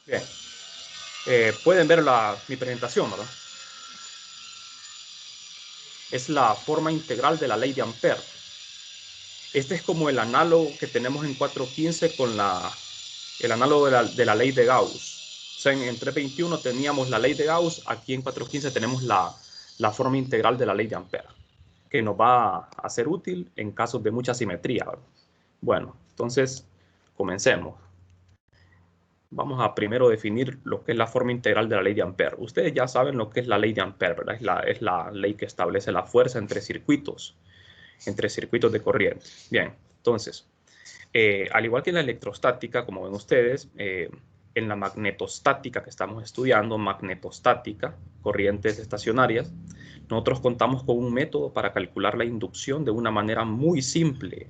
Bien. Pueden ver mi presentación, ¿verdad? Es la forma integral de la ley de Ampère. Este es como el análogo que tenemos en 415 con el análogo de la ley de Gauss. O sea, en 321 teníamos la ley de Gauss, aquí en 415 tenemos la forma integral de la ley de Ampère, que nos va a ser útil en casos de mucha simetría, ¿verdad? Bueno, entonces comencemos. Vamos a primero definir lo que es la forma integral de la ley de Ampère. Ustedes ya saben lo que es la ley de Ampère, ¿verdad? Es la ley que establece la fuerza entre circuitos de corriente. Bien, entonces, al igual que en la electrostática, como ven ustedes, en la magnetostática que estamos estudiando, magnetostática, corrientes estacionarias, nosotros contamos con un método para calcular la inducción de una manera muy simple,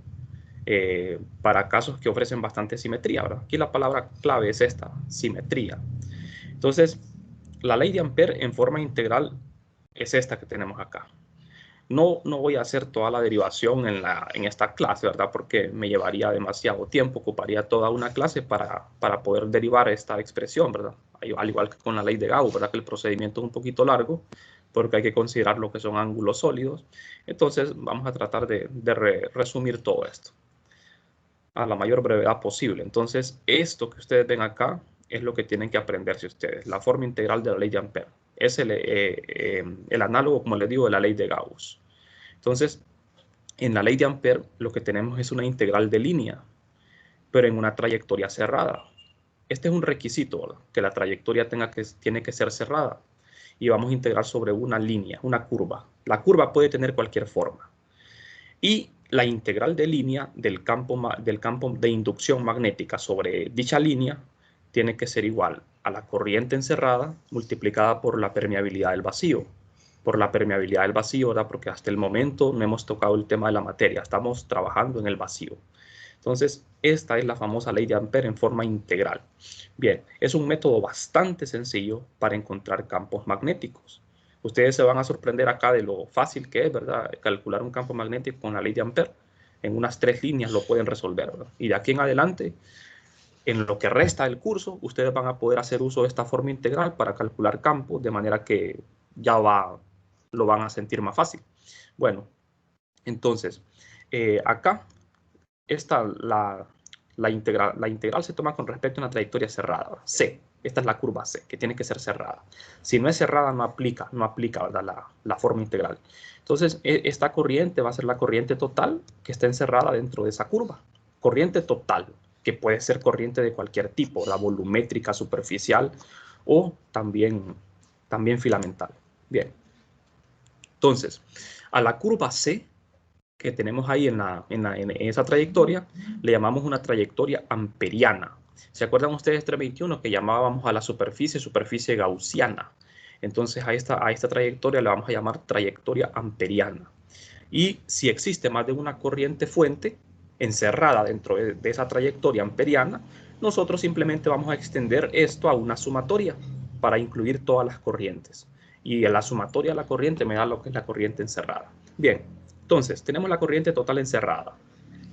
para casos que ofrecen bastante simetría, ¿verdad? Aquí la palabra clave es esta, simetría. Entonces, la ley de Ampère en forma integral es esta que tenemos acá. No voy a hacer toda la derivación en esta clase, ¿verdad? Porque me llevaría demasiado tiempo, ocuparía toda una clase para poder derivar esta expresión, ¿verdad? Al igual que con la ley de Gauss, ¿verdad? Que el procedimiento es un poquito largo, porque hay que considerar lo que son ángulos sólidos. Entonces, vamos a tratar de resumir todo esto a la mayor brevedad posible. Entonces, esto que ustedes ven acá es lo que tienen que aprenderse ustedes, la forma integral de la ley de Ampère. Es el análogo, como les digo, de la ley de Gauss. Entonces, en la ley de Ampère lo que tenemos es una integral de línea, pero en una trayectoria cerrada. Este es un requisito, ¿verdad? Que la trayectoria tiene que ser cerrada. Y vamos a integrar sobre una línea, una curva. La curva puede tener cualquier forma. Y la integral de línea del campo de inducción magnética sobre dicha línea tiene que ser igual a la corriente encerrada multiplicada por la permeabilidad del vacío. Por la permeabilidad del vacío, ¿verdad? Porque hasta el momento no hemos tocado el tema de la materia, estamos trabajando en el vacío. Entonces, esta es la famosa ley de Ampère en forma integral. Bien, es un método bastante sencillo para encontrar campos magnéticos. Ustedes se van a sorprender acá de lo fácil que es, ¿verdad? Calcular un campo magnético con la ley de Ampère. En unas 3 líneas lo pueden resolver, ¿verdad? Y de aquí en adelante, en lo que resta del curso, ustedes van a poder hacer uso de esta forma integral para calcular campos, de manera que ya lo van a sentir más fácil. Bueno, entonces, acá la integral se toma con respecto a una trayectoria cerrada, C. Esta es la curva C, que tiene que ser cerrada. Si no es cerrada, no aplica, ¿verdad? La forma integral. Entonces, esta corriente va a ser la corriente total que está encerrada dentro de esa curva. Corriente total, que puede ser corriente de cualquier tipo, la volumétrica, superficial o también filamental. Bien. Entonces, a la curva C que tenemos ahí en esa trayectoria, le llamamos una trayectoria amperiana. ¿Se acuerdan ustedes 321 que llamábamos a la superficie gaussiana? Entonces a esta trayectoria le vamos a llamar trayectoria amperiana. Y si existe más de una corriente fuente encerrada dentro de esa trayectoria amperiana, nosotros simplemente vamos a extender esto a una sumatoria para incluir todas las corrientes. Y en la sumatoria de la corriente me da lo que es la corriente encerrada. Bien, entonces tenemos la corriente total encerrada,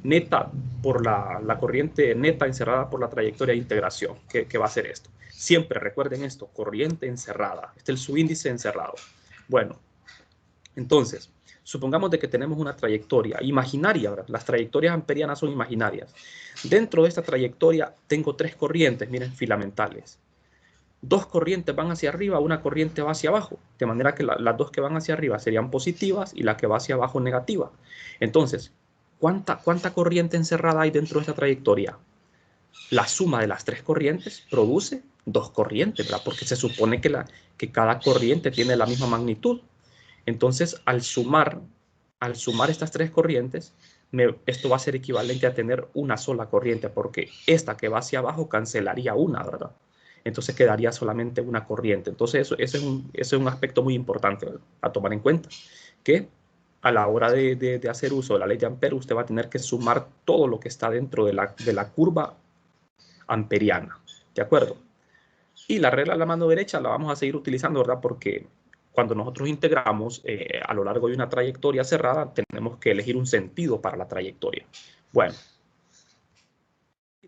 neta por la corriente neta encerrada por la trayectoria de integración. ¿Qué va a ser esto? Siempre recuerden esto, corriente encerrada. Este es el subíndice encerrado. Bueno, entonces, supongamos de que tenemos una trayectoria imaginaria, ¿verdad? Las trayectorias amperianas son imaginarias. Dentro de esta trayectoria tengo 3 corrientes, miren, filamentales. 2 corrientes van hacia arriba, una corriente va hacia abajo, de manera que las 2 que van hacia arriba serían positivas y la que va hacia abajo negativa. Entonces, ¿cuánta corriente encerrada hay dentro de esta trayectoria? La suma de las 3 corrientes produce 2 corrientes, ¿verdad? Porque se supone que cada corriente tiene la misma magnitud. Entonces, al sumar estas 3 corrientes, esto va a ser equivalente a tener una sola corriente, porque esta que va hacia abajo cancelaría una, ¿verdad? Entonces quedaría solamente una corriente. Entonces, eso es un aspecto muy importante, ¿verdad? A tomar en cuenta, que a la hora de hacer uso de la ley de Ampère, usted va a tener que sumar todo lo que está dentro de la curva amperiana, ¿de acuerdo? Y la regla de la mano derecha la vamos a seguir utilizando, ¿verdad? Porque cuando nosotros integramos a lo largo de una trayectoria cerrada, tenemos que elegir un sentido para la trayectoria. Bueno,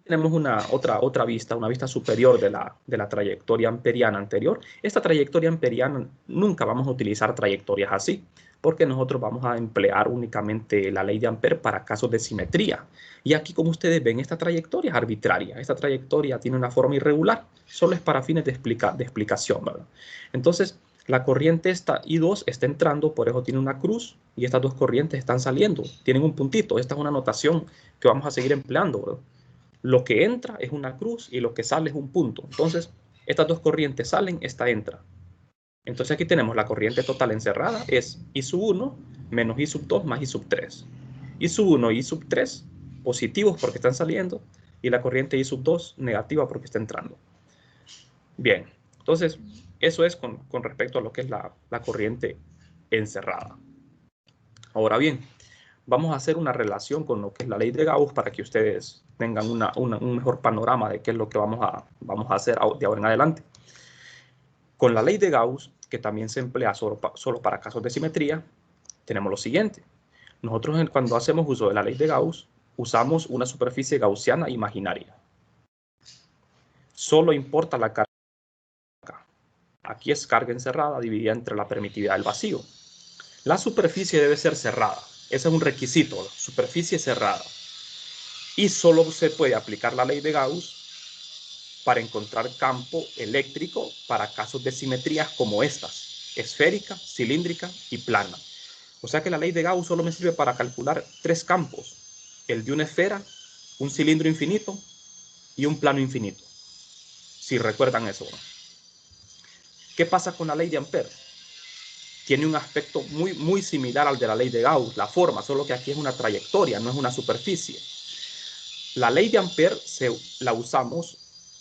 tenemos otra vista, una vista superior de la trayectoria amperiana anterior. Esta trayectoria amperiana, nunca vamos a utilizar trayectorias así, porque nosotros vamos a emplear únicamente la ley de Ampère para casos de simetría. Y aquí, como ustedes ven, esta trayectoria es arbitraria. Esta trayectoria tiene una forma irregular, solo es para fines de explicación, ¿verdad? Entonces, la corriente esta I2 está entrando, por eso tiene una cruz, y estas dos corrientes están saliendo, tienen un puntito. Esta es una notación que vamos a seguir empleando, ¿verdad? Lo que entra es una cruz y lo que sale es un punto. Entonces, estas dos corrientes salen, esta entra. Entonces aquí tenemos la corriente total encerrada, es I sub 1 menos I sub 2 más I sub 3. I sub 1 y I sub 3 positivos porque están saliendo, y la corriente I sub 2 negativa porque está entrando. Bien, entonces eso es con respecto a lo que es la corriente encerrada. Ahora bien, vamos a hacer una relación con lo que es la ley de Gauss para que ustedes tengan un mejor panorama de qué es lo que vamos a hacer de ahora en adelante. Con la ley de Gauss, que también se emplea solo para casos de simetría, tenemos lo siguiente. Nosotros cuando hacemos uso de la ley de Gauss, usamos una superficie gaussiana imaginaria. Solo importa la carga. Aquí es carga encerrada dividida entre la permitividad del vacío. La superficie debe ser cerrada. Ese es un requisito, superficie cerrada. Y solo se puede aplicar la ley de Gauss para encontrar campo eléctrico para casos de simetrías como estas: esférica, cilíndrica y plana. O sea que la ley de Gauss solo me sirve para calcular tres campos: el de una esfera, un cilindro infinito y un plano infinito. Si recuerdan eso, ¿no? ¿Qué pasa con la ley de Ampère? Tiene un aspecto muy similar al de la ley de Gauss, la forma, solo que aquí es una trayectoria, no es una superficie. La ley de Ampère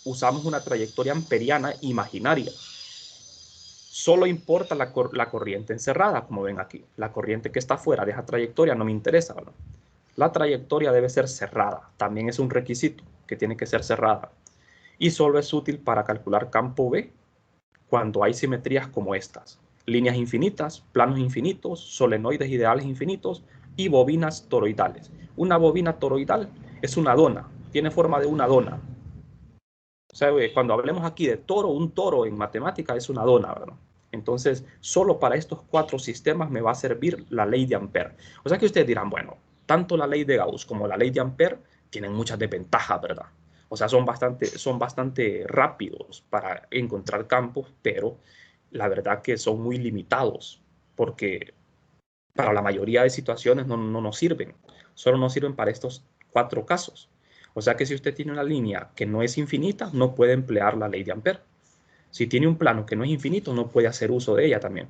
usamos una trayectoria amperiana imaginaria. Solo importa la corriente encerrada, como ven aquí. La corriente que está fuera de esa trayectoria no me interesa, ¿verdad? La trayectoria debe ser cerrada, también es un requisito que tiene que ser cerrada. Y solo es útil para calcular campo B cuando hay simetrías como estas: líneas infinitas, planos infinitos, solenoides ideales infinitos y bobinas toroidales. Una bobina toroidal es una dona, tiene forma de una dona. O sea, cuando hablemos aquí de toro, un toro en matemática es una dona, ¿verdad? Entonces, solo para estos cuatro sistemas me va a servir la ley de Ampère. O sea que ustedes dirán, bueno, tanto la ley de Gauss como la ley de Ampère tienen muchas desventajas, ¿verdad? O sea, son bastante rápidos para encontrar campos, pero la verdad que son muy limitados, porque para la mayoría de situaciones no nos sirven. Solo nos sirven para estos cuatro casos. O sea que si usted tiene una línea que no es infinita, no puede emplear la ley de Ampère. Si tiene un plano que no es infinito, no puede hacer uso de ella también.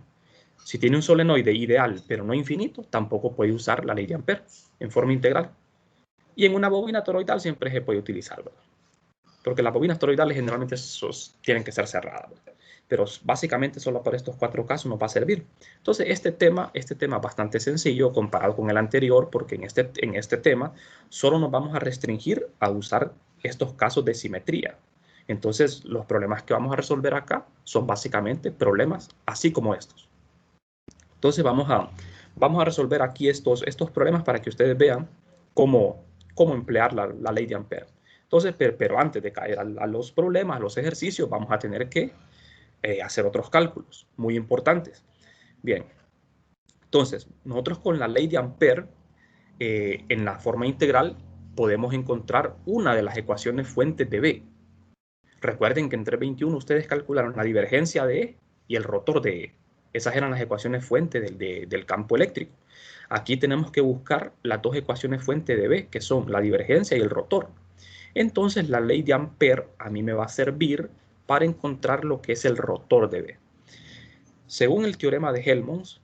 Si tiene un solenoide ideal, pero no infinito, tampoco puede usar la ley de Ampère en forma integral. Y en una bobina toroidal siempre se puede utilizar, ¿verdad? Porque las bobinas toroidales generalmente tienen que ser cerradas, ¿verdad? Pero básicamente solo para estos cuatro casos nos va a servir. Entonces, este tema es bastante sencillo comparado con el anterior, porque en este tema solo nos vamos a restringir a usar estos casos de simetría. Entonces, los problemas que vamos a resolver acá son básicamente problemas así como estos. Entonces, vamos a resolver aquí estos problemas para que ustedes vean cómo emplear la ley de Ampère. Entonces, pero antes de caer a los problemas, a los ejercicios, vamos a tener que hacer otros cálculos muy importantes. Bien, entonces, nosotros con la ley de Ampère, en la forma integral, podemos encontrar una de las ecuaciones fuentes de B. Recuerden que en 321 ustedes calcularon la divergencia de E y el rotor de E. Esas eran las ecuaciones fuentes del campo eléctrico. Aquí tenemos que buscar las dos ecuaciones fuentes de B, que son la divergencia y el rotor. Entonces, la ley de Ampère a mí me va a servir para encontrar lo que es el rotor de B. Según el teorema de Helmholtz,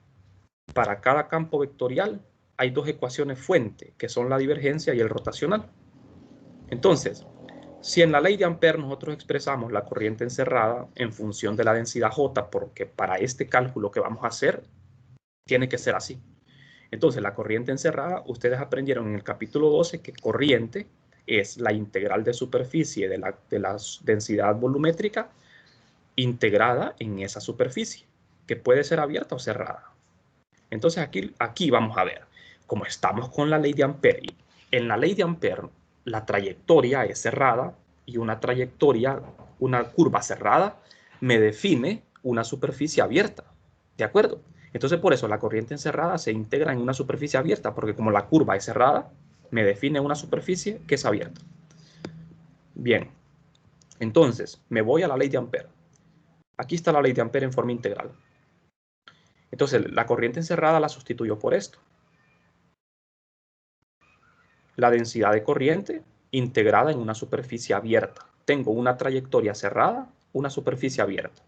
para cada campo vectorial hay dos ecuaciones fuente, que son la divergencia y el rotacional. Entonces, si en la ley de Ampère nosotros expresamos la corriente encerrada en función de la densidad J, porque para este cálculo que vamos a hacer, tiene que ser así. Entonces, la corriente encerrada, ustedes aprendieron en el capítulo 12 que corriente es la integral de superficie de la densidad volumétrica integrada en esa superficie, que puede ser abierta o cerrada. Entonces aquí vamos a ver, como estamos con la ley de Ampère, en la ley de Ampère la trayectoria es cerrada y una curva cerrada, me define una superficie abierta. ¿De acuerdo? Entonces, por eso la corriente encerrada se integra en una superficie abierta, porque como la curva es cerrada, me define una superficie que es abierta. Bien, entonces me voy a la ley de Ampère. Aquí está la ley de Ampère en forma integral. Entonces, la corriente encerrada la sustituyo por esto. La densidad de corriente integrada en una superficie abierta. Tengo una trayectoria cerrada, una superficie abierta.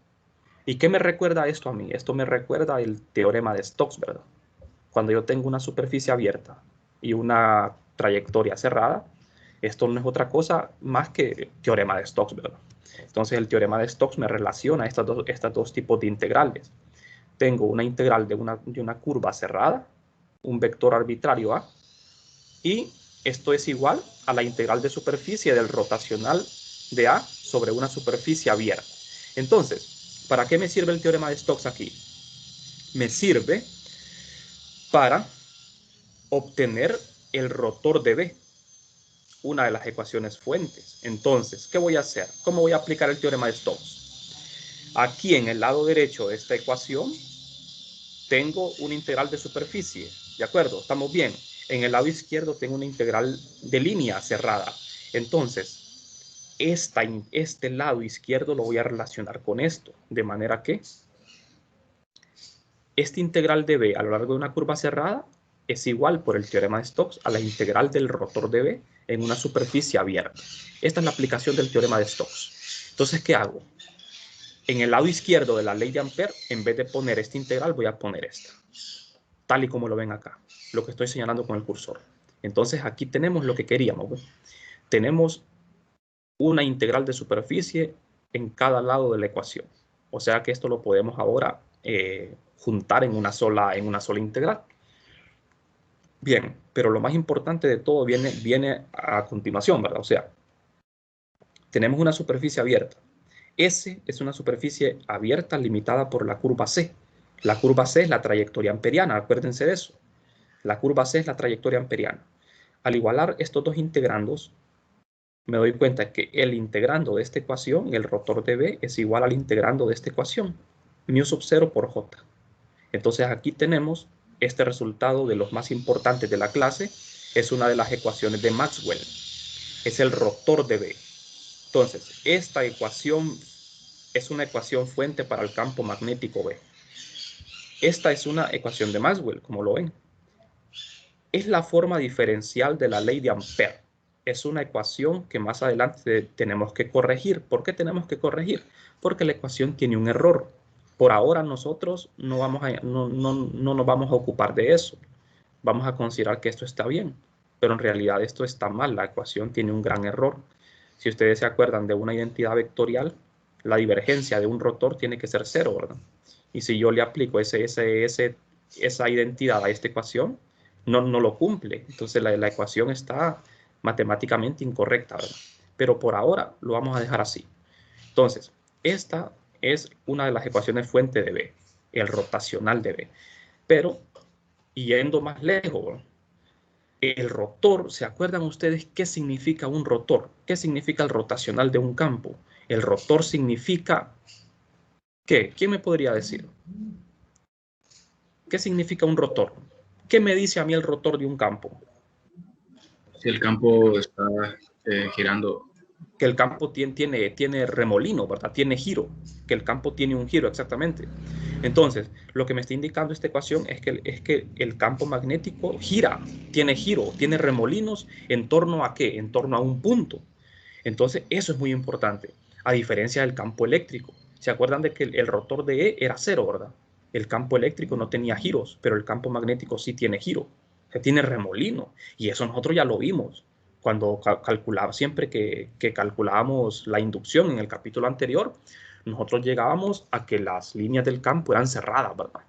¿Y qué me recuerda esto a mí? Esto me recuerda el teorema de Stokes, ¿verdad? Cuando yo tengo una superficie abierta y una trayectoria cerrada, esto no es otra cosa más que el teorema de Stokes, ¿verdad? Entonces el teorema de Stokes me relaciona estos dos tipos de integrales. Tengo una integral de una curva cerrada, un vector arbitrario A, y esto es igual a la integral de superficie del rotacional de A sobre una superficie abierta. Entonces, ¿para qué me sirve el teorema de Stokes aquí? Me sirve para obtener el rotor de B, una de las ecuaciones fuentes. Entonces, ¿qué voy a hacer? ¿Cómo voy a aplicar el teorema de Stokes? Aquí en el lado derecho de esta ecuación tengo una integral de superficie, ¿de acuerdo? ¿Estamos bien? En el lado izquierdo tengo una integral de línea cerrada. Entonces, este lado izquierdo lo voy a relacionar con esto, de manera que esta integral de B a lo largo de una curva cerrada es igual por el teorema de Stokes a la integral del rotor de B en una superficie abierta. Esta es la aplicación del teorema de Stokes. Entonces, ¿qué hago? En el lado izquierdo de la ley de Ampère, en vez de poner esta integral, voy a poner esta, tal y como lo ven acá, lo que estoy señalando con el cursor. Entonces, aquí tenemos lo que queríamos, ¿ves? Tenemos una integral de superficie en cada lado de la ecuación. O sea que esto lo podemos ahora juntar en una sola integral. Bien, pero lo más importante de todo viene a continuación, ¿verdad? O sea, tenemos una superficie abierta. S es una superficie abierta limitada por la curva C. La curva C es la trayectoria amperiana, acuérdense de eso. La curva C es la trayectoria amperiana. Al igualar estos dos integrandos, me doy cuenta que el integrando de esta ecuación, el rotor de B, es igual al integrando de esta ecuación, mu sub 0 por J. Entonces aquí tenemos este resultado de los más importantes de la clase, es una de las ecuaciones de Maxwell, es el rotor de B. Entonces, esta ecuación es una ecuación fuente para el campo magnético B. Esta es una ecuación de Maxwell, como lo ven. Es la forma diferencial de la ley de Ampère. Es una ecuación que más adelante tenemos que corregir. ¿Por qué tenemos que corregir? Porque la ecuación tiene un error. Por ahora nosotros no nos vamos a ocupar de eso. Vamos a considerar que esto está bien, pero en realidad esto está mal. La ecuación tiene un gran error. Si ustedes se acuerdan de una identidad vectorial, la divergencia de un rotor tiene que ser 0, ¿verdad? Y si yo le aplico esa identidad a esta ecuación, no lo cumple. Entonces la ecuación está matemáticamente incorrecta, ¿verdad? Pero por ahora lo vamos a dejar así. Entonces, esta es una de las ecuaciones fuente de B, el rotacional de B. Pero, yendo más lejos, el rotor, ¿se acuerdan ustedes qué significa un rotor? ¿Qué significa el rotacional de un campo? El rotor significa, ¿qué? ¿Quién me podría decir? ¿Qué significa un rotor? ¿Qué me dice a mí el rotor de un campo? Si el campo está girando. Que el campo tiene remolino, ¿verdad? Tiene giro, que el campo tiene un giro, exactamente. Entonces, lo que me está indicando esta ecuación es que el campo magnético gira, tiene remolinos en torno a ¿qué? En torno a un punto. Entonces, eso es muy importante, a diferencia del campo eléctrico. ¿Se acuerdan de que el rotor de E era 0, verdad? El campo eléctrico no tenía giros, pero el campo magnético sí tiene giro, o sea, tiene remolino, y eso nosotros ya lo vimos cuando siempre que calculábamos la inducción en el capítulo anterior, nosotros llegábamos a que las líneas del campo eran cerradas, ¿verdad?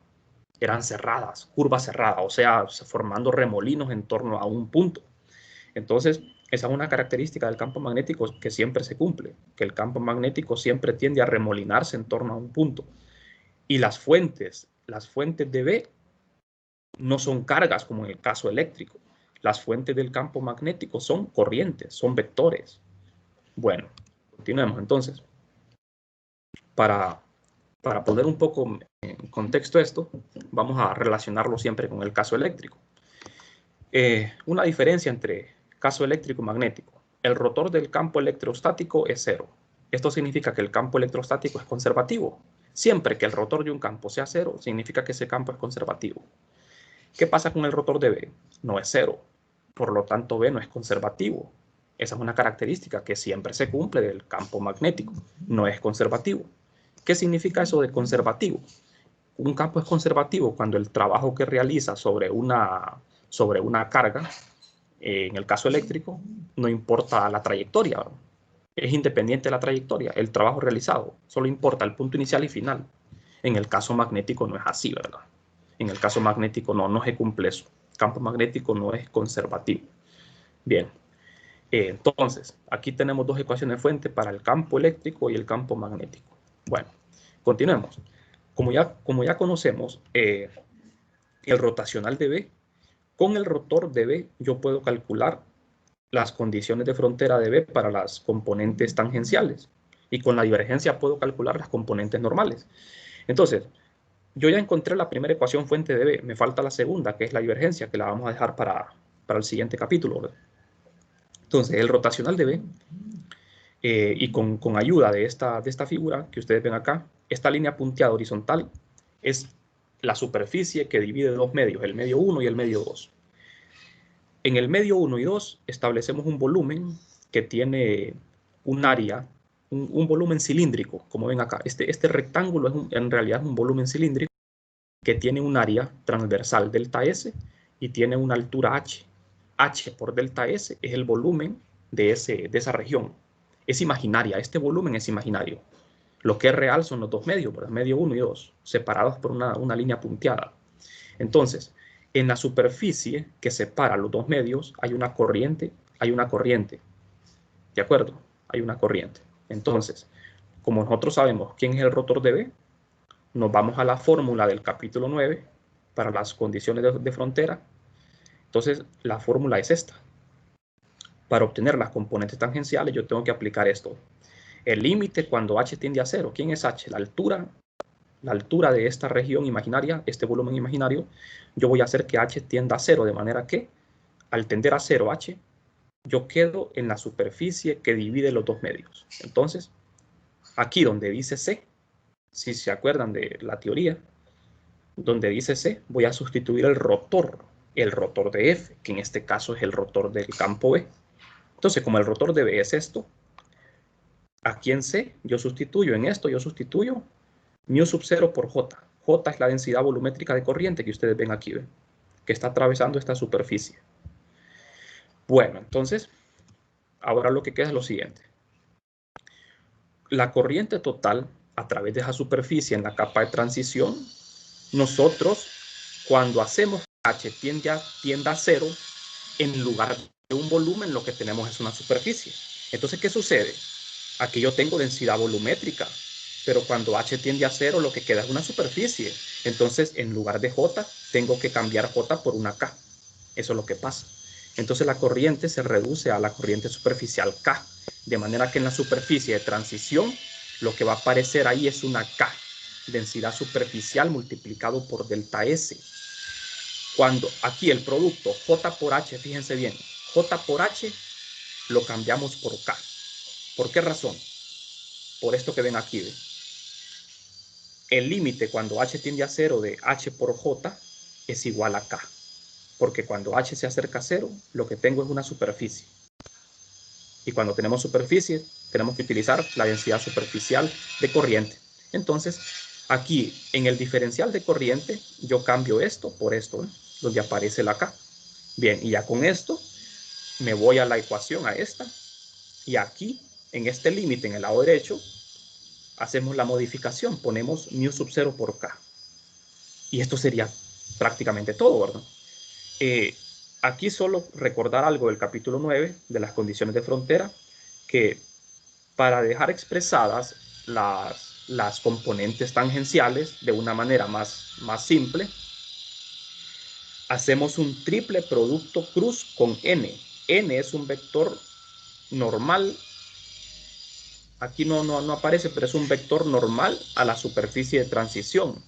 Eran cerradas, curvas cerradas, o sea, formando remolinos en torno a un punto. Entonces, esa es una característica del campo magnético que siempre se cumple, que el campo magnético siempre tiende a remolinarse en torno a un punto. Y las fuentes de B no son cargas como en el caso eléctrico, Las fuentes del campo magnético son corrientes, son vectores. Bueno, continuemos entonces. Para poner un poco en contexto esto, vamos a relacionarlo siempre con el caso eléctrico. Una diferencia entre caso eléctrico y magnético. El rotor del campo electrostático es cero. Esto significa que el campo electrostático es conservativo. Siempre que el rotor de un campo sea cero, significa que ese campo es conservativo. ¿Qué pasa con el rotor de B? No es cero. Por lo tanto, B no es conservativo. Esa es una característica que siempre se cumple del campo magnético. No es conservativo. ¿Qué significa eso de conservativo? Un campo es conservativo cuando el trabajo que realiza sobre una carga, en el caso eléctrico, no importa la trayectoria, ¿verdad? Es independiente de la trayectoria, el trabajo realizado, solo importa el punto inicial y final. En el caso magnético no es así, ¿verdad? En el caso magnético no se cumple eso. El campo magnético no es conservativo. Bien, entonces, aquí tenemos dos ecuaciones fuente para el campo eléctrico y el campo magnético. Bueno, continuemos. Como ya conocemos el rotacional de B, con el rotor de B yo puedo calcular las condiciones de frontera de B para las componentes tangenciales. Y con la divergencia puedo calcular las componentes normales. Entonces, yo ya encontré la primera ecuación fuente de B. Me falta la segunda, que es la divergencia, que la vamos a dejar para el siguiente capítulo, ¿verdad? Entonces, el rotacional de B, y con ayuda de esta figura que ustedes ven acá, esta línea punteada horizontal es la superficie que divide dos medios, el medio 1 y el medio 2. En el medio 1 y 2 establecemos un volumen que tiene un área, un volumen cilíndrico, como ven acá. Este rectángulo en realidad es un volumen cilíndrico que tiene un área transversal delta S y tiene una altura H. H por delta S es el volumen de esa región. Es imaginaria, este volumen es imaginario. Lo que es real son los dos medios, medio 1 y 2, separados por una línea punteada. Entonces, en la superficie que separa los dos medios hay una corriente, ¿de acuerdo? Hay una corriente. Entonces, como nosotros sabemos quién es el rotor de B, nos vamos a la fórmula del capítulo 9 para las condiciones de frontera. Entonces, la fórmula es esta. Para obtener las componentes tangenciales, yo tengo que aplicar esto. El límite cuando H tiende a cero. ¿Quién es H? La altura de esta región imaginaria, este volumen imaginario. Yo voy a hacer que H tienda a cero, de manera que al tender a cero H, yo quedo en la superficie que divide los dos medios. Entonces, aquí donde dice C, si se acuerdan de la teoría, donde dice C, voy a sustituir el rotor de F, que en este caso es el rotor del campo B. Entonces, como el rotor de B es esto, aquí en C, yo sustituyo mu sub 0 por J. J es la densidad volumétrica de corriente que ustedes ven aquí, ¿ven? Que está atravesando esta superficie. Bueno, entonces, ahora lo que queda es lo siguiente. La corriente total a través de esa superficie en la capa de transición, nosotros cuando hacemos H tiende a cero, en lugar de un volumen lo que tenemos es una superficie. Entonces, ¿qué sucede? Aquí yo tengo densidad volumétrica, pero cuando H tiende a cero lo que queda es una superficie. Entonces, en lugar de J, tengo que cambiar J por una K. Eso es lo que pasa. Entonces la corriente se reduce a la corriente superficial K, de manera que en la superficie de transición lo que va a aparecer ahí es una K, densidad superficial multiplicado por delta S. Cuando aquí el producto J por H, fíjense bien, J por H lo cambiamos por K. ¿Por qué razón? Por esto que ven aquí. El límite cuando H tiende a cero de H por J es igual a K. Porque cuando H se acerca a cero, lo que tengo es una superficie. Y cuando tenemos superficie, tenemos que utilizar la densidad superficial de corriente. Entonces, aquí en el diferencial de corriente, yo cambio esto por esto, donde aparece la K. Bien, y ya con esto, me voy a la ecuación, a esta, y aquí, en este límite, en el lado derecho, hacemos la modificación, ponemos mu sub 0 por K. Y esto sería prácticamente todo, ¿verdad? Aquí solo recordar algo del capítulo 9 de las condiciones de frontera, que para dejar expresadas las componentes tangenciales de una manera más simple, hacemos un triple producto cruz con n. N es un vector normal. Aquí no aparece, pero es un vector normal a la superficie de transición.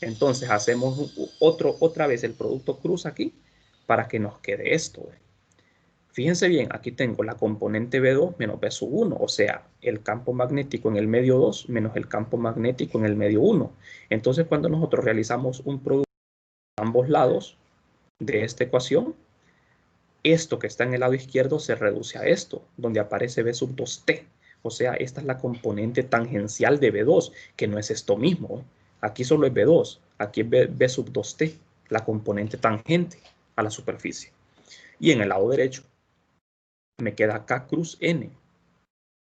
Entonces hacemos otra vez el producto cruz aquí para que nos quede esto. Fíjense bien, aquí tengo la componente B2 menos B sub 1, o sea, el campo magnético en el medio 2 menos el campo magnético en el medio 1. Entonces, cuando nosotros realizamos un producto a ambos lados de esta ecuación, esto que está en el lado izquierdo se reduce a esto, donde aparece B sub 2T. O sea, esta es la componente tangencial de B2, que no es esto mismo. Aquí solo es B2, aquí es B sub 2T, la componente tangente a la superficie. Y en el lado derecho me queda K cruz N,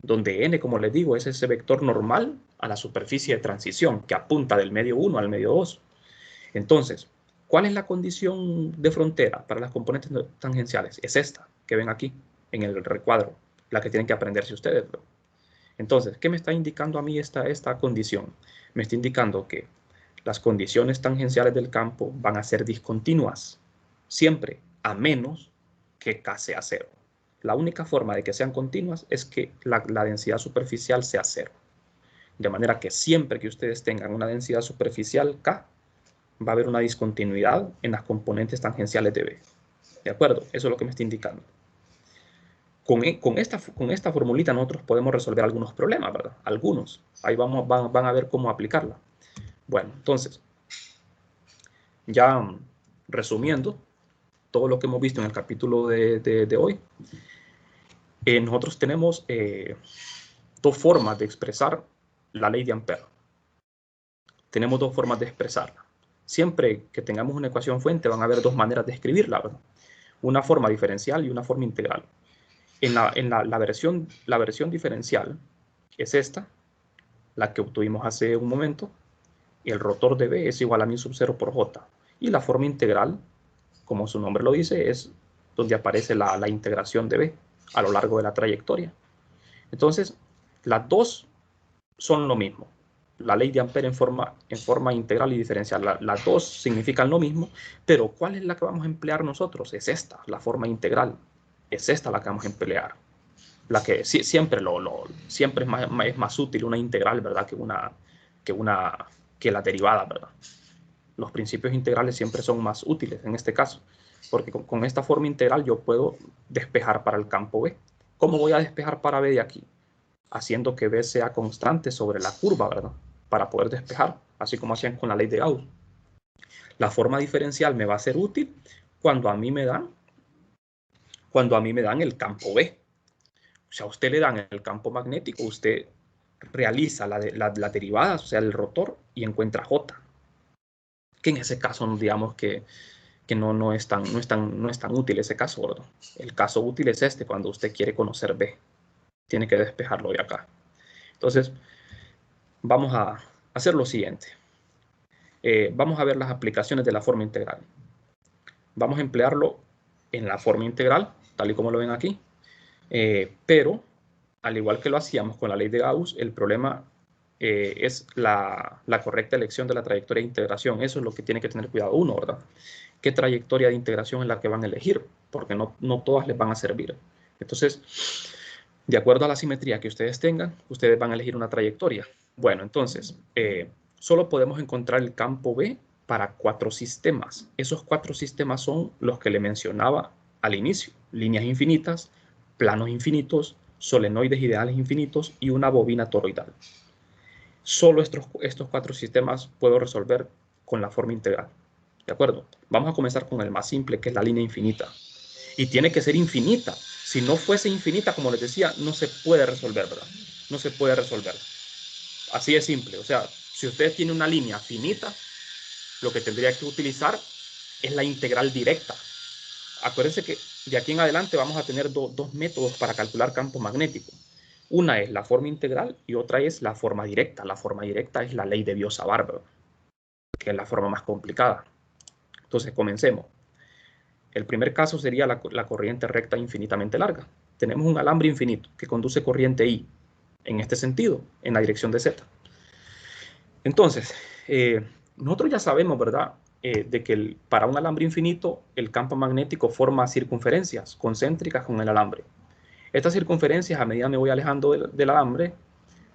donde N, como les digo, es ese vector normal a la superficie de transición que apunta del medio 1 al medio 2. Entonces, ¿cuál es la condición de frontera para las componentes tangenciales? Es esta que ven aquí en el recuadro, la que tienen que aprenderse ustedes. Entonces, ¿qué me está indicando a mí esta condición? Me está indicando que las condiciones tangenciales del campo van a ser discontinuas, siempre, a menos que K sea cero. La única forma de que sean continuas es que la densidad superficial sea cero. De manera que siempre que ustedes tengan una densidad superficial K, va a haber una discontinuidad en las componentes tangenciales de B. ¿De acuerdo? Eso es lo que me está indicando. Con esta formulita nosotros podemos resolver algunos problemas, ¿verdad? Algunos. Ahí van a ver cómo aplicarla. Bueno, entonces, ya resumiendo todo lo que hemos visto en el capítulo de hoy, nosotros tenemos dos formas de expresar la ley de Ampère. Tenemos dos formas de expresarla. Siempre que tengamos una ecuación fuente van a haber dos maneras de escribirla, ¿verdad? Una forma diferencial y una forma integral. En la versión diferencial es esta, la que obtuvimos hace un momento. El rotor de B es igual a mi sub 0 por J. Y la forma integral, como su nombre lo dice, es donde aparece la integración de B a lo largo de la trayectoria. Entonces, las dos son lo mismo. La ley de Ampère en forma integral y diferencial. Las dos significan lo mismo, pero ¿cuál es la que vamos a emplear nosotros? Es esta, la forma integral. Es esta la que vamos a emplear. La que siempre es más útil una integral, ¿verdad? Que la derivada, ¿verdad? Los principios integrales siempre son más útiles en este caso, porque con esta forma integral yo puedo despejar para el campo B. ¿Cómo voy a despejar para B de aquí? Haciendo que B sea constante sobre la curva, ¿verdad? Para poder despejar, así como hacían con la ley de Gauss. La forma diferencial me va a ser útil cuando a mí me dan el campo B. O sea, a usted le dan el campo magnético, usted realiza las derivadas, o sea, el rotor, y encuentra J. Que en ese caso, digamos que no es tan útil ese caso, ¿verdad? El caso útil es este, cuando usted quiere conocer B. Tiene que despejarlo de acá. Entonces, vamos a hacer lo siguiente. Vamos a ver las aplicaciones de la forma integral. Vamos a emplearlo en la forma integral, tal y como lo ven aquí. Pero, al igual que lo hacíamos con la ley de Gauss, el problema es la correcta elección de la trayectoria de integración. Eso es lo que tiene que tener cuidado uno, ¿verdad? ¿Qué trayectoria de integración es la que van a elegir? Porque no todas les van a servir. Entonces, de acuerdo a la simetría que ustedes tengan, ustedes van a elegir una trayectoria. Bueno, entonces, solo podemos encontrar el campo B para 4 sistemas. Esos 4 sistemas son los que le mencionaba al inicio. Líneas infinitas, planos infinitos, solenoides ideales infinitos y una bobina toroidal. Solo estos 4 sistemas puedo resolver con la forma integral. ¿De acuerdo? Vamos a comenzar con el más simple, que es la línea infinita. Y tiene que ser infinita. Si no fuese infinita, como les decía, no se puede resolver, ¿verdad? No se puede resolver. Así de simple. O sea, si usted tiene una línea finita, lo que tendría que utilizar es la integral directa. Acuérdense que de aquí en adelante vamos a tener dos métodos para calcular campo magnético. Una es la forma integral y otra es la forma directa. La forma directa es la ley de Biot-Savart, que es la forma más complicada. Entonces, comencemos. El primer caso sería la corriente recta infinitamente larga. Tenemos un alambre infinito que conduce corriente I en este sentido, en la dirección de Z. Entonces, nosotros ya sabemos, ¿verdad? de que para un alambre infinito el campo magnético forma circunferencias concéntricas con el alambre. Estas circunferencias, a medida que me voy alejando del alambre,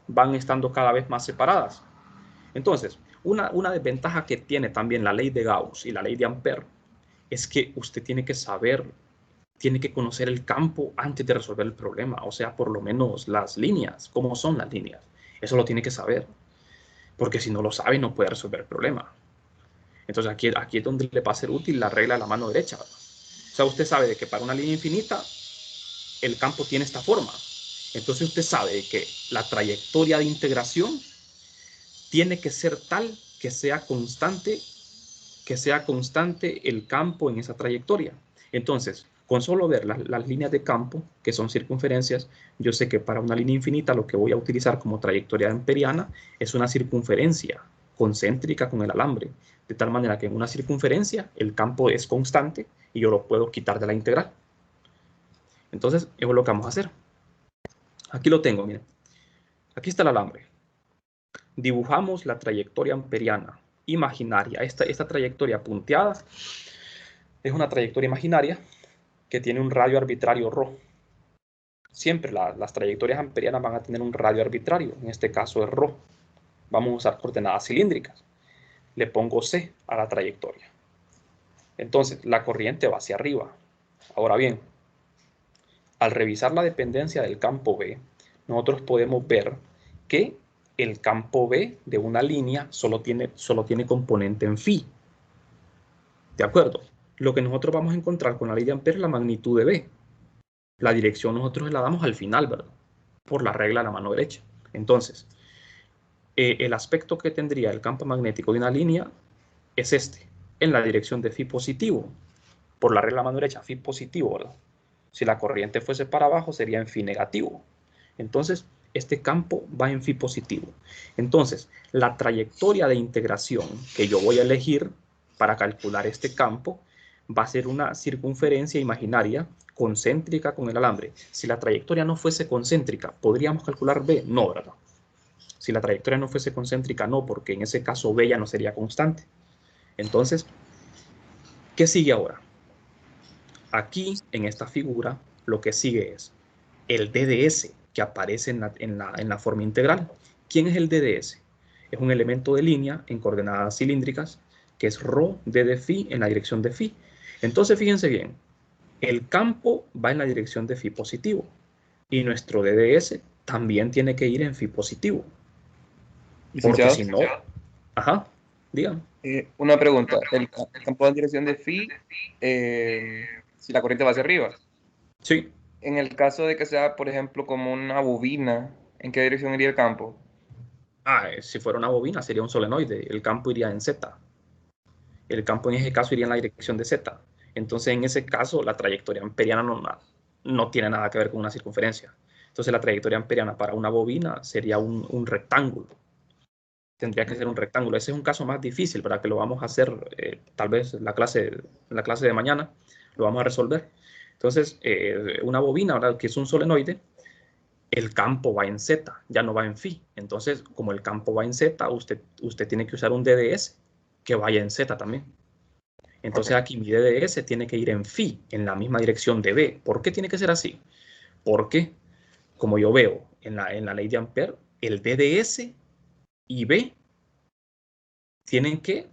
van estando cada vez más separadas. Entonces, una desventaja que tiene también la ley de Gauss y la ley de Ampère es que usted tiene que saber, tiene que conocer el campo antes de resolver el problema, o sea, por lo menos las líneas, cómo son las líneas. Eso lo tiene que saber, porque si no lo sabe no puede resolver el problema. Entonces aquí es donde le va a ser útil la regla de la mano derecha, ¿verdad? O sea, usted sabe de que para una línea infinita el campo tiene esta forma. Entonces usted sabe que la trayectoria de integración tiene que ser tal que sea constante el campo en esa trayectoria. Entonces, con solo ver las líneas de campo, que son circunferencias, yo sé que para una línea infinita lo que voy a utilizar como trayectoria amperiana es una circunferencia concéntrica con el alambre, de tal manera que en una circunferencia el campo es constante y yo lo puedo quitar de la integral. Entonces, eso es lo que vamos a hacer. Aquí lo tengo, miren. Aquí está el alambre. Dibujamos la trayectoria amperiana imaginaria. Esta trayectoria punteada es una trayectoria imaginaria que tiene un radio arbitrario ρ. Siempre las trayectorias amperianas van a tener un radio arbitrario, en este caso es ρ. Vamos a usar coordenadas cilíndricas. Le pongo C a la trayectoria. Entonces, la corriente va hacia arriba. Ahora bien, al revisar la dependencia del campo B, nosotros podemos ver que el campo B de una línea solo tiene componente en phi. ¿De acuerdo? Lo que nosotros vamos a encontrar con la ley de Ampère es la magnitud de B. La dirección nosotros la damos al final, ¿verdad? Por la regla de la mano derecha. Entonces, el aspecto que tendría el campo magnético de una línea es este, en la dirección de phi positivo. Por la regla de la mano derecha, phi positivo, ¿verdad? Si la corriente fuese para abajo, sería en phi negativo. Entonces, este campo va en phi positivo. Entonces, la trayectoria de integración que yo voy a elegir para calcular este campo va a ser una circunferencia imaginaria concéntrica con el alambre. Si la trayectoria no fuese concéntrica, ¿podríamos calcular B? No, ¿verdad? Si la trayectoria no fuese concéntrica, no, porque en ese caso B ya no sería constante. Entonces, ¿qué sigue ahora? Aquí, en esta figura, lo que sigue es el DDS que aparece en la forma integral. ¿Quién es el DDS? Es un elemento de línea en coordenadas cilíndricas que es ρ d de phi en la dirección de phi. Entonces, fíjense bien, el campo va en la dirección de phi positivo y nuestro DDS también tiene que ir en phi positivo. Porque Licenciado, si no, ajá, digan. una pregunta. El campo va en dirección de phi si la corriente va hacia arriba. Sí. En el caso de que sea, por ejemplo, como una bobina, ¿en qué dirección iría el campo? Si fuera una bobina sería un solenoide, el campo iría en Z. El campo en ese caso iría en la dirección de Z. Entonces, en ese caso, la trayectoria amperiana no tiene nada que ver con una circunferencia. Entonces, la trayectoria amperiana para una bobina sería un rectángulo. Tendría que ser un rectángulo. Ese es un caso más difícil, para que lo vamos a hacer tal vez en la clase de mañana, lo vamos a resolver. Entonces, una bobina, ¿verdad?, que es un solenoide, el campo va en Z, ya no va en phi. Entonces, como el campo va en Z, usted tiene que usar un DDS que vaya en Z también. Entonces aquí mi DDS tiene que ir en phi, en la misma dirección de B. ¿Por qué tiene que ser así? Porque, como yo veo en la ley de Ampère, el DDS y B tienen que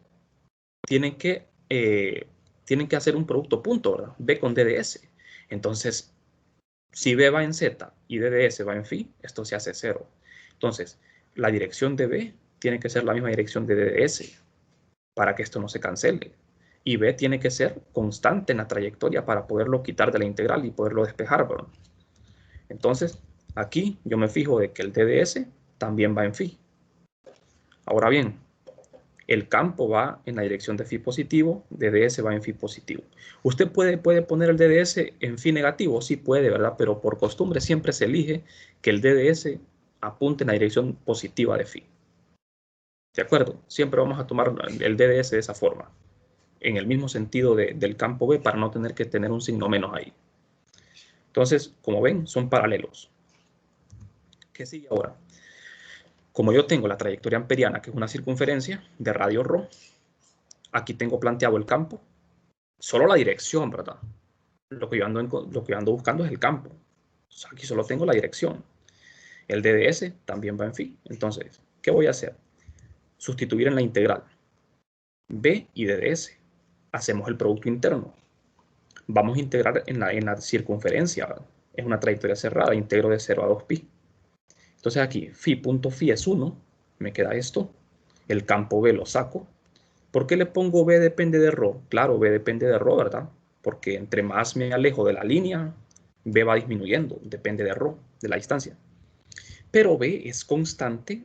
hacer un producto punto, ¿verdad? B con DDS. Entonces, si B va en Z y DDS va en phi, esto se hace 0. Entonces, la dirección de B tiene que ser la misma dirección de DDS para que esto no se cancele. Y B tiene que ser constante en la trayectoria para poderlo quitar de la integral y poderlo despejar, ¿verdad? Entonces, aquí yo me fijo de que el DDS también va en phi. Ahora bien, el campo va en la dirección de phi positivo, DDS va en phi positivo. ¿Usted puede poner el DDS en phi negativo? Sí puede, ¿verdad? Pero por costumbre siempre se elige que el DDS apunte en la dirección positiva de phi. ¿De acuerdo? Siempre vamos a tomar el DDS de esa forma, en el mismo sentido del campo B, para no tener que tener un signo menos ahí. Entonces, como ven, son paralelos. ¿Qué sigue ahora? Como yo tengo la trayectoria amperiana, que es una circunferencia de radio ρ, Aquí tengo planteado el campo, solo la dirección, ¿verdad? Lo que yo ando buscando es el campo. O sea, aquí solo tengo la dirección. El DDS también va en phi. Entonces, ¿qué voy a hacer? Sustituir en la integral. B y DDS. Hacemos el producto interno. Vamos a integrar en la circunferencia, ¿verdad? Es una trayectoria cerrada, integro de 0 a 2pi. Entonces aquí, phi.phi es 1, me queda esto. El campo B lo saco. ¿Por qué le pongo B depende de ρ? Claro, B depende de ρ, ¿verdad? Porque entre más me alejo de la línea, B va disminuyendo, depende de ρ, de la distancia. Pero B es constante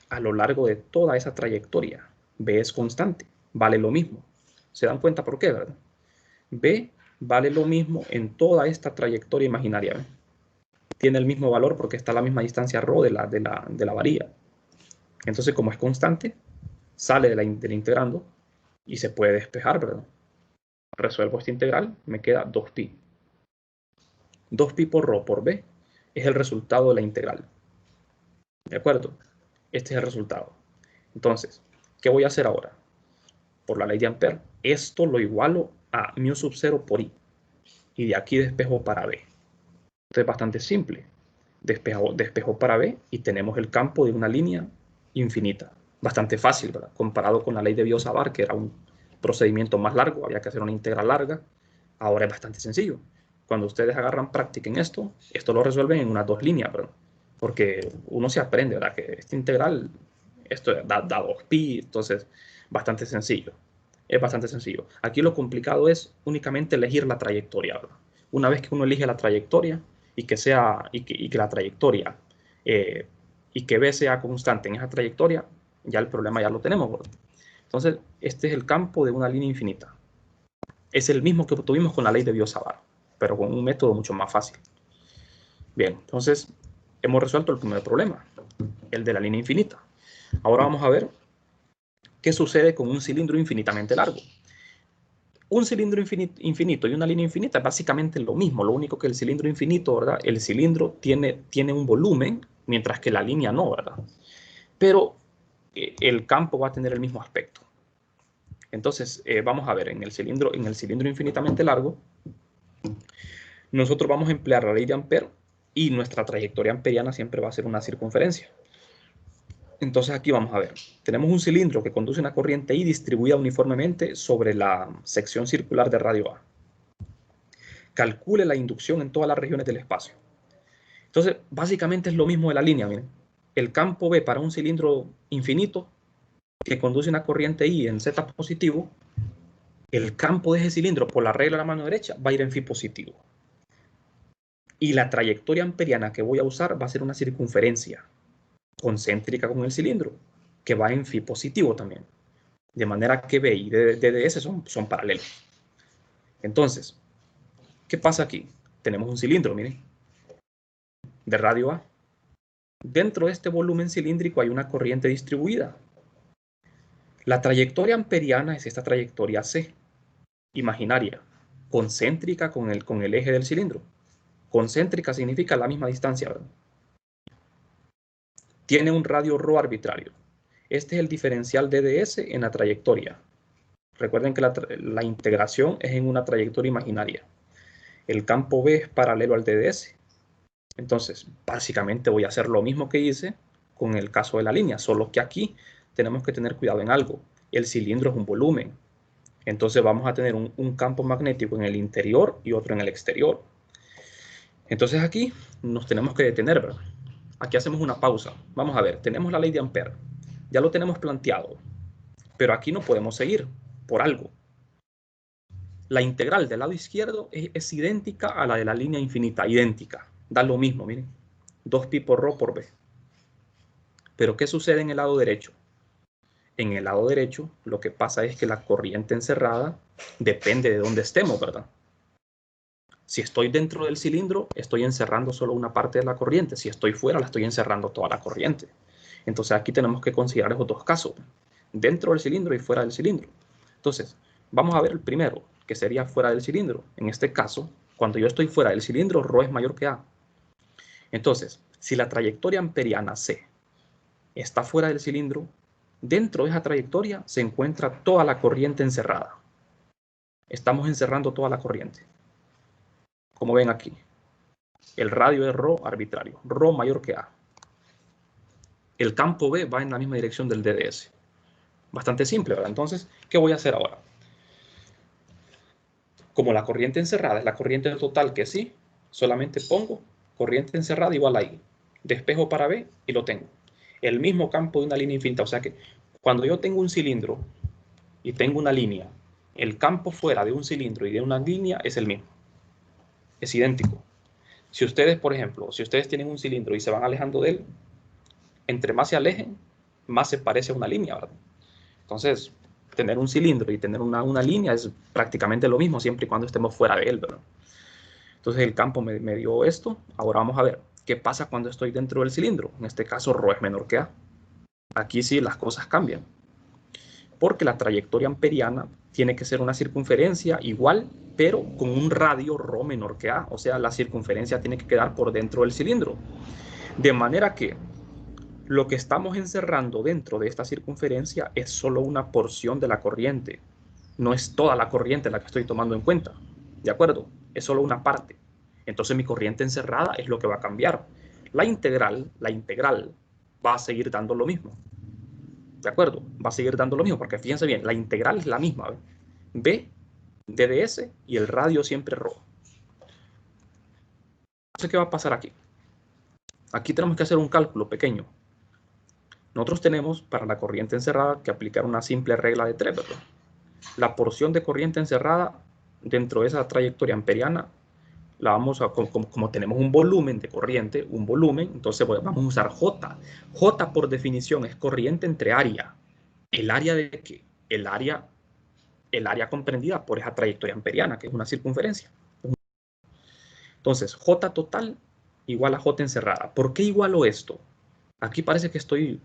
a lo largo de toda esa trayectoria. B es constante, vale lo mismo. ¿Se dan cuenta por qué, verdad? B vale lo mismo en toda esta trayectoria imaginaria. ¿Ve? Tiene el mismo valor porque está a la misma distancia ρ de la varilla. Entonces, como es constante, sale del integrando y se puede despejar, ¿verdad? Resuelvo esta integral, me queda 2pi. 2pi por ρ por b es el resultado de la integral. ¿De acuerdo? Este es el resultado. Entonces, ¿qué voy a hacer ahora? Por la ley de Ampère, esto lo igualo a μ sub 0 por i. Y de aquí despejo para b. Esto es bastante simple. Despejo para b y tenemos el campo de una línea infinita. Bastante fácil, ¿verdad? Comparado con la ley de Biot-Savart, que era un procedimiento más largo, había que hacer una integral larga. Ahora es bastante sencillo. Cuando ustedes agarran práctica en esto lo resuelven en unas 2 líneas, ¿verdad? Porque uno se aprende, ¿verdad? Que esta integral, esto da 2pi, entonces bastante sencillo. Es bastante sencillo. Aquí lo complicado es únicamente elegir la trayectoria, ¿verdad? Una vez que uno elige la trayectoria y que la trayectoria y que B sea constante en esa trayectoria, ya el problema ya lo tenemos, ¿verdad? Entonces, este es el campo de una línea infinita. Es el mismo que tuvimos con la ley de Biot-Savart, pero con un método mucho más fácil. Bien, entonces hemos resuelto el primer problema, el de la línea infinita. Ahora vamos a ver qué sucede con un cilindro infinitamente largo. Un cilindro infinito y una línea infinita es básicamente lo mismo, lo único que el cilindro infinito, ¿verdad? El cilindro tiene un volumen, mientras que la línea no, ¿verdad? Pero el campo va a tener el mismo aspecto. Entonces, vamos a ver, en el cilindro infinitamente largo, nosotros vamos a emplear la ley de Ampère y nuestra trayectoria amperiana siempre va a ser una circunferencia. Entonces aquí vamos a ver, tenemos un cilindro que conduce una corriente I distribuida uniformemente sobre la sección circular de radio A. Calcule la inducción en todas las regiones del espacio. Entonces, básicamente es lo mismo de la línea, miren. El campo B para un cilindro infinito que conduce una corriente I en Z positivo, el campo de ese cilindro por la regla de la mano derecha va a ir en phi positivo. Y la trayectoria amperiana que voy a usar va a ser una circunferencia concéntrica con el cilindro, que va en phi positivo también. De manera que B y DDS son paralelos. Entonces, ¿qué pasa aquí? Tenemos un cilindro, miren, de radio A. Dentro de este volumen cilíndrico hay una corriente distribuida. La trayectoria amperiana es esta trayectoria C, imaginaria, concéntrica con el eje del cilindro. Concéntrica significa la misma distancia, ¿verdad? Tiene un radio ρ arbitrario. Este es el diferencial DDS en la trayectoria. Recuerden que la integración es en una trayectoria imaginaria. El campo B es paralelo al DDS. Entonces, básicamente voy a hacer lo mismo que hice con el caso de la línea, solo que aquí tenemos que tener cuidado en algo. El cilindro es un volumen. Entonces vamos a tener un campo magnético en el interior y otro en el exterior. Entonces aquí nos tenemos que detener, ¿verdad? Aquí hacemos una pausa. Vamos a ver, tenemos la ley de Ampère. Ya lo tenemos planteado. Pero aquí no podemos seguir por algo. La integral del lado izquierdo es idéntica a la de la línea infinita, idéntica. Da lo mismo, miren. 2pi por ρ por b. Pero ¿qué sucede en el lado derecho? En el lado derecho lo que pasa es que la corriente encerrada depende de dónde estemos, ¿verdad? Si estoy dentro del cilindro, estoy encerrando solo una parte de la corriente. Si estoy fuera, la estoy encerrando toda la corriente. Entonces aquí tenemos que considerar esos dos casos. Dentro del cilindro y fuera del cilindro. Entonces, vamos a ver el primero, que sería fuera del cilindro. En este caso, cuando yo estoy fuera del cilindro, ρ es mayor que A. Entonces, si la trayectoria amperiana C está fuera del cilindro, Dentro de esa trayectoria se encuentra toda la corriente encerrada. Estamos encerrando toda la corriente. Como ven aquí, el radio es ρ arbitrario, ρ mayor que A. El campo B va en la misma dirección del DDS. Bastante simple, ¿verdad? Entonces, ¿qué voy a hacer ahora? Como la corriente encerrada es la corriente total que sí, solamente pongo corriente encerrada igual a I. Despejo para B y lo tengo. El mismo campo de una línea infinita. O sea que cuando yo tengo un cilindro y tengo una línea, el campo fuera de un cilindro y de una línea es el mismo. Es idéntico. Si ustedes, por ejemplo, si ustedes tienen un cilindro y se van alejando de él, entre más se alejen, más se parece a una línea, ¿verdad? Entonces, tener un cilindro y tener una línea es prácticamente lo mismo, siempre y cuando estemos fuera de él, ¿verdad? Entonces el campo me dio esto. Ahora vamos a ver qué pasa cuando estoy dentro del cilindro. En este caso, ρ es menor que A. Aquí sí las cosas cambian. Porque la trayectoria amperiana tiene que ser una circunferencia igual, pero con un radio ρ menor que A. O sea, la circunferencia tiene que quedar por dentro del cilindro. De manera que lo que estamos encerrando dentro de esta circunferencia es solo una porción de la corriente. No es toda la corriente la que estoy tomando en cuenta. ¿De acuerdo? Es solo una parte. Entonces mi corriente encerrada es lo que va a cambiar. La integral va a seguir dando lo mismo. ¿De acuerdo? Va a seguir dando lo mismo, porque fíjense bien, la integral es la misma. B, DDS y el radio siempre ρ. Entonces, ¿qué va a pasar aquí? Aquí tenemos que hacer un cálculo pequeño. Nosotros tenemos para la corriente encerrada que aplicar una simple regla de 3, ¿verdad? La porción de corriente encerrada dentro de esa trayectoria amperiana la vamos a, como tenemos un volumen de corriente, un volumen, entonces vamos a usar J. J por definición es corriente entre área. ¿El área de qué? El área comprendida por esa trayectoria amperiana, que es una circunferencia. Entonces, J total igual a J encerrada. ¿Por qué igualo esto? Aquí parece que estoy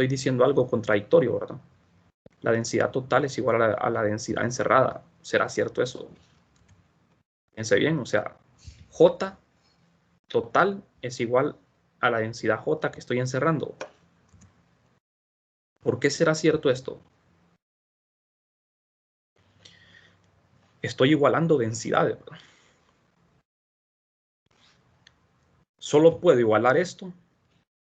diciendo algo contradictorio, ¿verdad? La densidad total es igual a la densidad encerrada. ¿Será cierto eso? Fíjense bien, o sea, J total es igual a la densidad J que estoy encerrando. ¿Por qué será cierto esto? Estoy igualando densidades, ¿verdad? Solo puedo igualar esto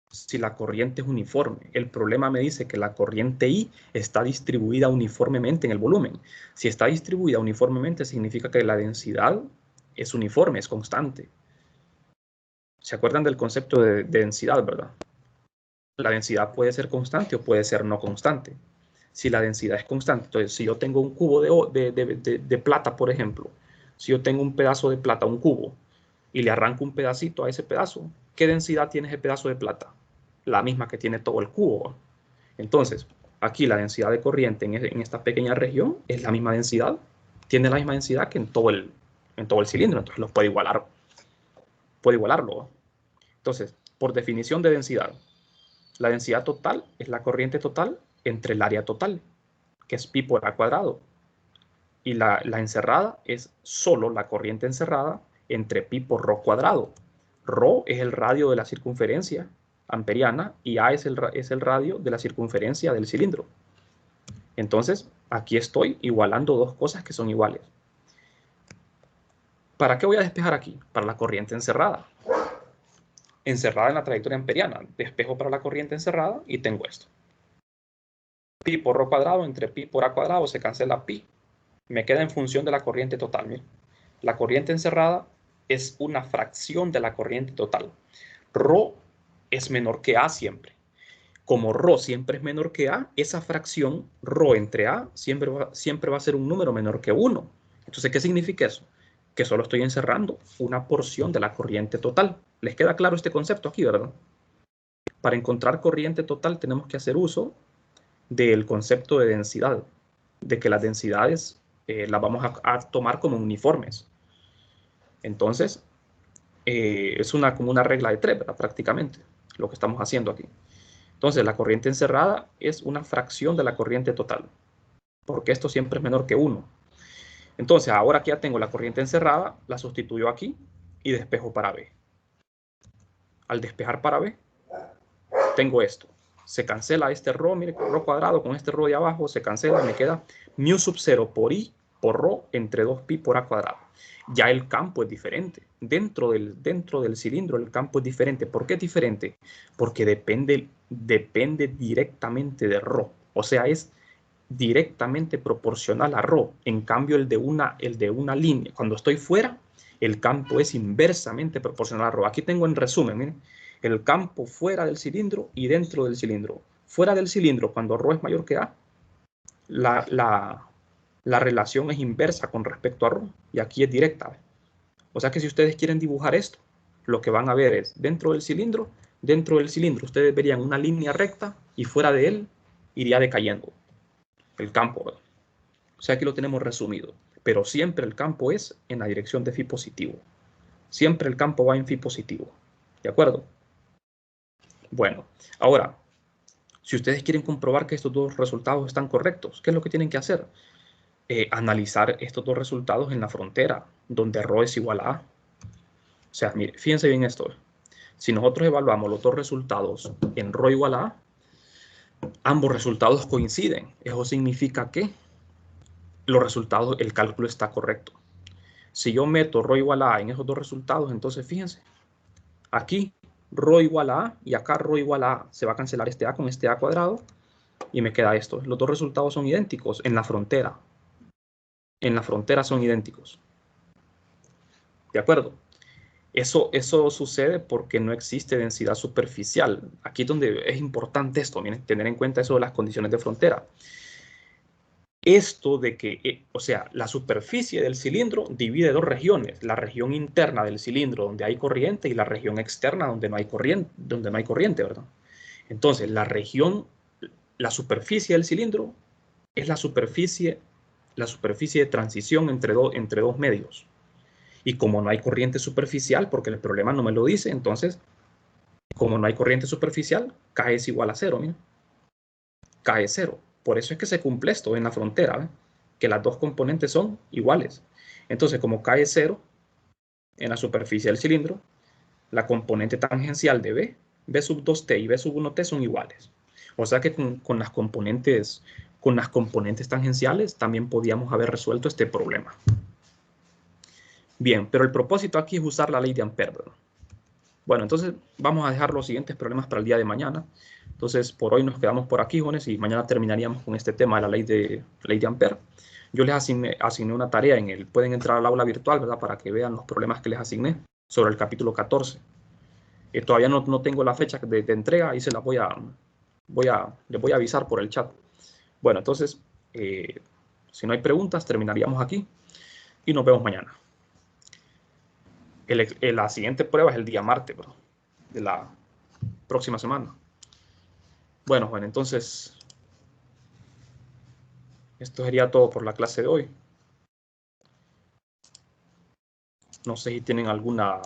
si la corriente es uniforme. El problema me dice que la corriente I está distribuida uniformemente en el volumen. Si está distribuida uniformemente, significa que la densidad es uniforme, es constante. ¿Se acuerdan del concepto de densidad, verdad? La densidad puede ser constante o puede ser no constante. Si la densidad es constante, entonces si yo tengo un cubo de plata, por ejemplo, si yo tengo un pedazo de plata, un cubo, y le arranco un pedacito a ese pedazo, ¿qué densidad tiene ese pedazo de plata? La misma que tiene todo el cubo. Entonces, aquí la densidad de corriente en esta pequeña región es la misma densidad, tiene la misma densidad que en todo el cilindro, entonces lo puede igualar. Puede igualarlo. Entonces, por definición de densidad, la densidad total es la corriente total entre el área total, que es pi por a cuadrado. Y la encerrada es solo la corriente encerrada entre pi por rho cuadrado. Rho es el radio de la circunferencia amperiana y A es el radio de la circunferencia del cilindro. Entonces, aquí estoy igualando dos cosas que son iguales. ¿Para qué voy a despejar aquí? Para la corriente encerrada. Encerrada en la trayectoria amperiana. Despejo para la corriente encerrada y tengo esto. Pi por rho cuadrado entre pi por a cuadrado se cancela pi. Me queda en función de la corriente total. Miren. La corriente encerrada es una fracción de la corriente total. Rho es menor que A siempre. Como Rho siempre es menor que A, esa fracción Rho entre A siempre va a ser un número menor que 1. Entonces, ¿qué significa eso? Que solo estoy encerrando una porción de la corriente total. ¿Les queda claro este concepto aquí, verdad? Para encontrar corriente total tenemos que hacer uso del concepto de densidad, de que las densidades las vamos a tomar como uniformes. Entonces, es como una regla de 3, ¿verdad? Prácticamente, lo que estamos haciendo aquí. Entonces, la corriente encerrada es una fracción de la corriente total, porque esto siempre es menor que 1. Entonces, ahora que ya tengo la corriente encerrada, la sustituyo aquí y despejo para B. Al despejar para B, tengo esto. se cancela este ρ, mire, ρ cuadrado con este ρ de abajo, se cancela, me queda mu sub 0 por i por ρ entre 2pi por a cuadrado. Ya el campo es diferente. Dentro del cilindro el campo es diferente. ¿Por qué es diferente? Porque depende directamente de ρ. O sea, es directamente proporcional a ρ. En cambio, el de una línea, cuando estoy fuera, el campo es inversamente proporcional a ρ. Aquí tengo en resumen, miren, el campo fuera del cilindro y dentro del cilindro. Fuera del cilindro, cuando ρ es mayor que a, la relación es inversa con respecto a ρ, y aquí es directa. O sea que si ustedes quieren dibujar esto, lo que van a ver es dentro del cilindro ustedes verían una línea recta y fuera de él iría decayendo el campo, ¿verdad? O sea que lo tenemos resumido, pero siempre el campo es en la dirección de phi positivo. Siempre el campo va en phi positivo, ¿de acuerdo? Bueno, ahora, si ustedes quieren comprobar que estos dos resultados están correctos, ¿qué es lo que tienen que hacer? Analizar estos dos resultados en la frontera, donde ρ es igual a a. O sea, mire, fíjense bien esto. Si nosotros evaluamos los dos resultados en ρ igual a a, ambos resultados coinciden. Eso significa que los resultados, el cálculo está correcto. Si yo meto ρ igual a a en esos dos resultados, entonces fíjense, aquí ρ igual a a y acá ρ igual a a. Se va a cancelar este a con este a cuadrado y me queda esto. Los dos resultados son idénticos en la frontera. En la frontera son idénticos. ¿De acuerdo? Eso sucede porque no existe densidad superficial. Aquí es donde es importante esto, miren, tener en cuenta eso de las condiciones de frontera. Esto de que, o sea, la superficie del cilindro divide dos regiones, la región interna del cilindro donde hay corriente y la región externa donde no hay corriente, ¿verdad? Entonces, la superficie del cilindro es la superficie de transición entre dos medios. Y como no hay corriente superficial, porque el problema no me lo dice, entonces, como no hay corriente superficial, K es igual a 0, mira. K es 0. Por eso es que se cumple esto en la frontera, ¿eh? Que las dos componentes son iguales. Entonces, como K es 0 en la superficie del cilindro, la componente tangencial de B sub 2T y B sub 1T son iguales. O sea que con las componentes tangenciales también podíamos haber resuelto este problema. Bien, pero el propósito aquí es usar la ley de Ampère, ¿verdad? Bueno, entonces vamos a dejar los siguientes problemas para el día de mañana. Entonces, por hoy nos quedamos por aquí, jóvenes, y mañana terminaríamos con este tema de la ley de Ampère. Yo les asigné una tarea pueden entrar al aula virtual, ¿verdad? Para que vean los problemas que les asigné sobre el capítulo 14. Todavía no tengo la fecha de entrega, ahí se las les voy a avisar por el chat. Bueno, entonces, si no hay preguntas, terminaríamos aquí y nos vemos mañana. La siguiente prueba es el día martes, bro, de la próxima semana. Bueno, entonces, esto sería todo por la clase de hoy. No sé si tienen alguna